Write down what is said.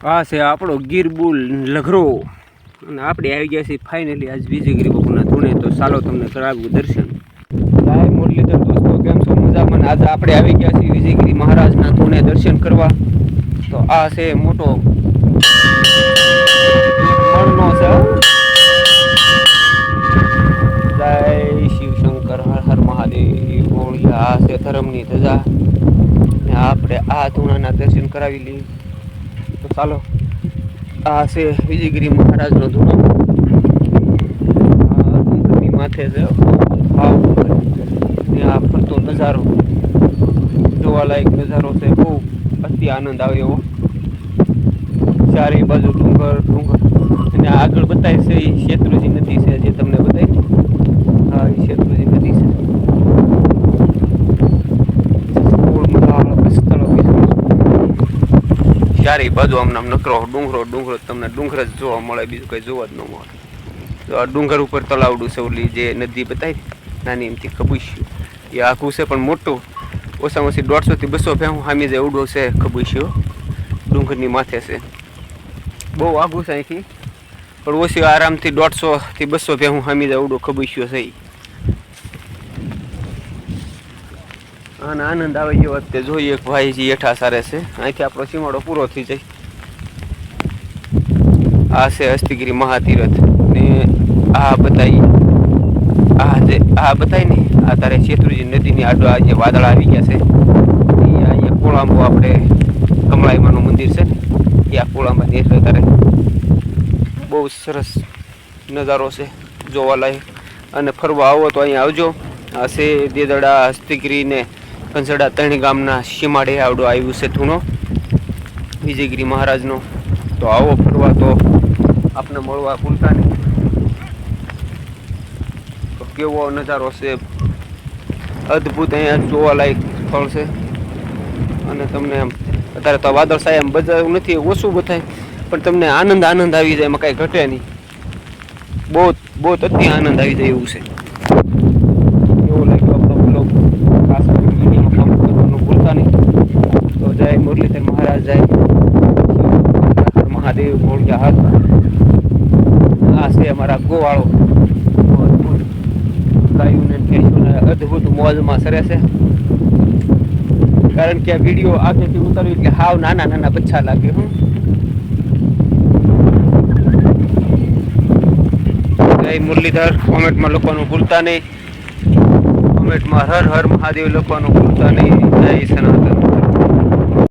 આ છે આપણો ગીર બુલ લઘરો અને આપણે આવી ગયા છીએ ફાઇનલી આજ વિજયગીરી બાપુના ધૂણે. તો ચાલો તમને કરાવું દર્શન. જય મુરલીધર દોસ્તો, કેમ છો? મજામાં. આજે આપણે આવી ગયા છીએ વિજયગીરી મહારાજના ધૂણે દર્શન કરવા. તો આ છે મોટો મણનો છે. જય શિવ શંકર, હર હર મહાદેવ. આ છે ધર્મની ધજા ને આપણે આ ધૂણાના દર્શન કરાવી લઈએ. તો ચાલો, આ છે વિજયગીરી મહારાજનો ધૂણો. ડુંગરની માથે છે આ ફરતો નજારો, જોવાલાયક નજારો છે. બહુ અતિ આનંદ આવે એવો. ચારે બાજુ ડુંગર ડુંગર અને આગળ બતાય છે એ શેત્રુજી નદી છે, જે તમને બતાવી. હા, એ શેત્રુજી નદી છે. ચારે બાજુ આમ નામ નકરો ડુંગરો ડુંગરો, તમને ડુંગર જ જોવા મળે, બીજું કઈ જોવા જ ન મળે. તો આ ડુંગર ઉપર તલાવડું છે, ઓલી જે નદી બતાવી નાની એમથી ખબુશ્યું એ આખું છે, પણ મોટું. ઓછામાં ઓછી 150 થી 200 ભેહું સામી જે ઉડો છે ખબુશ્યો, ડુંગરની માથે છે. બહુ આઘું છે અહીંથી, પણ ઓછી આરામથી 150 થી 200 ભેહું સામી જે ઉડો ખબુશ્યો છે. અને આનંદ આવે એ વખતે જોઈએ એક ભાઈજી હેઠા સારે છે. અહીંથી આપણો સીમાડો પૂરો થઈ જાય. આ છે હસ્તિગીરી મહાતીરથ ને આ બતાવી, આ બતાવી ને આ તારે શેત્રુજી નદીની આડો આ જે વાદળ આવી ગયા છે એ અહીંયા કોળાંબો, આપણે કમળાઈમાનું મંદિર છે ને એ આ કોળાંબા દેખાય. તારે બહુ સરસ નજારો છે જોવાલાયક. અને ફરવા આવો તો અહીંયા આવજો. આ છે દેદડા, હસ્તિગીરી ને કંસડા 3 ગામના સીમાડે આવડો આવ્યું છે ધૂણો વિજયગીરી મહારાજનો. તો આવો ફરવા, તો આપને મળવા ભૂલતા નહીં. તો કેવો નજારો છે, અદ્ભુત અહીંયા જોવાલાયક સ્થળ છે. અને તમને અત્યારે તો વાદળ સાહેબ બજાવું નથી, ઓછું બતાય, પણ તમને આનંદ આવી જાય, એમાં કાંઈ ઘટે નહીં. બહુ અતિ આનંદ આવી જાય એવું છે. એવો લાગ્યો આપણો બ્લોગ ખાસ વિડીયોમાં કામ કરવાનું ભૂલતા નહીં. તો જય મુરલીધર મહારાજ, જય મહાદેવ, મોળિયા હાથ. આ છે અમારા ગોવાળો, અદ્ભુત ગાયોને ભેંસોને અદ્ભુત મોજમાં સરે છે. કારણ કે આ વિડીયો આગળથી ઉતાર્યું એટલે હાવ નાના નાના બચ્ચા લાગે. જય મુરલીધર કોમેન્ટમાં લખવાનું ભૂલતા નહીં. કોમેન્ટમાં હર હર મહાદેવ લખવાનું ભૂલતા નહીં. જય સનાતન.